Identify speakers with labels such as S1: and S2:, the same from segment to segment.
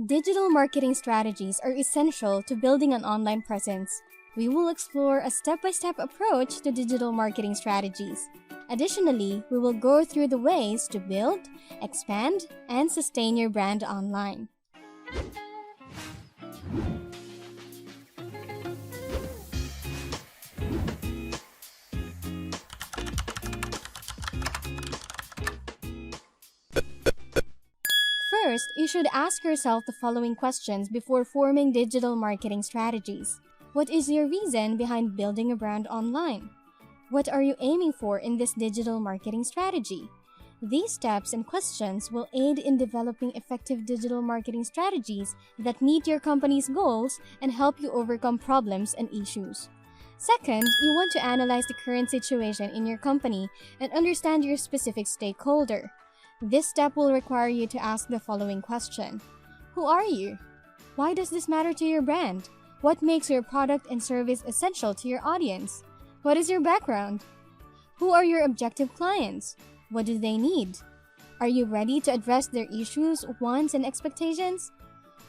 S1: Digital marketing strategies are essential to building an online presence. We will explore a step-by-step approach to digital marketing strategies. Additionally, we will go through the ways to build, expand, and sustain your brand online. First, you should ask yourself the following questions before forming digital marketing strategies. What is your reason behind building a brand online? What are you aiming for in this digital marketing strategy? These steps and questions will aid in developing effective digital marketing strategies that meet your company's goals and help you overcome problems and issues. Second, you want to analyze the current situation in your company and understand your specific stakeholder. This step will require you to ask the following question. Who are you? Why does this matter to your brand? What makes your product and service essential to your audience? What is your background? Who are your objective clients? What do they need? Are you ready to address their issues, wants, and expectations?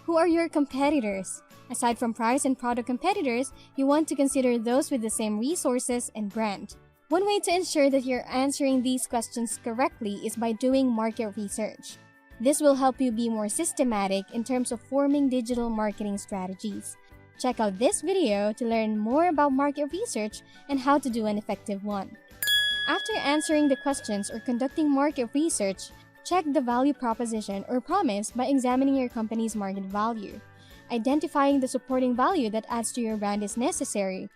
S1: Who are your competitors? Aside from price and product competitors, you want to consider those with the same resources and brand. One way to ensure that you're answering these questions correctly is by doing market research. This will help you be more systematic in terms of forming digital marketing strategies. Check out this video to learn more about market research and how to do an effective one. After answering the questions or conducting market research, check the value proposition or promise by examining your company's market value. Identifying the supporting value that adds to your brand is necessary.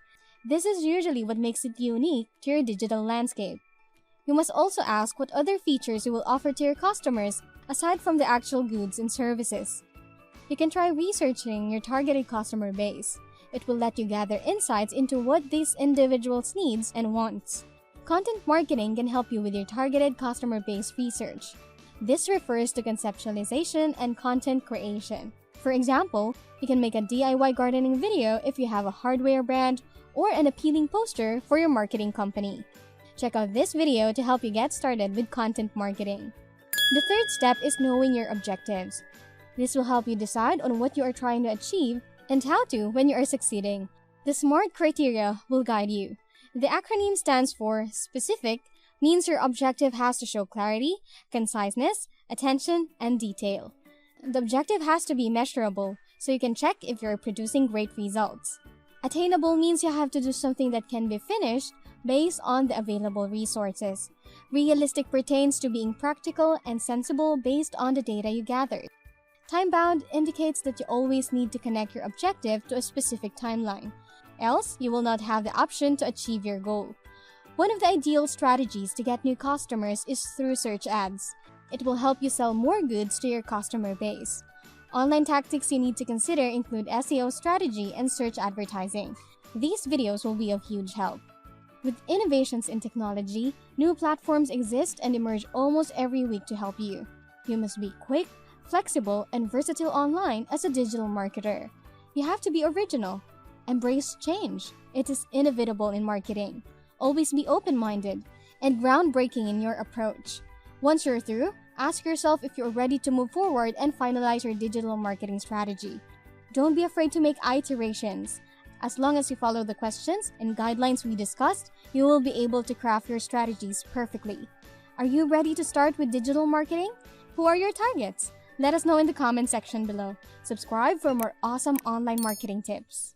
S1: This is usually what makes it unique to your digital landscape. You must also ask what other features you will offer to your customers aside from the actual goods and services. You can try researching your targeted customer base. It will let you gather insights into what these individuals needs and wants. Content marketing can help you with your targeted customer base research. This refers to conceptualization and content creation. For example, you can make a DIY gardening video if you have a hardware brand or an appealing poster for your marketing company. Check out this video to help you get started with content marketing. The third step is knowing your objectives. This will help you decide on what you are trying to achieve and how to when you are succeeding. The SMART criteria will guide you. The acronym stands for Specific, means your objective has to show clarity, conciseness, attention, and detail. The objective has to be measurable, so you can check if you're producing great results. Attainable means you have to do something that can be finished based on the available resources. Realistic pertains to being practical and sensible based on the data you gathered. Time-bound indicates that you always need to connect your objective to a specific timeline, else you will not have the option to achieve your goal. One of the ideal strategies to get new customers is through search ads. It will help you sell more goods to your customer base. Online tactics you need to consider include SEO strategy and search advertising. These videos will be of huge help. With innovations in technology, new platforms exist and emerge almost every week to help you. You must be quick, flexible, and versatile online as a digital marketer. You have to be original. Embrace change. It is inevitable in marketing. Always be open-minded and groundbreaking in your approach. Once you're through, ask yourself if you're ready to move forward and finalize your digital marketing strategy. Don't be afraid to make iterations. As long as you follow the questions and guidelines we discussed, you will be able to craft your strategies perfectly. Are you ready to start with digital marketing? Who are your targets? Let us know in the comment section below. Subscribe for more awesome online marketing tips.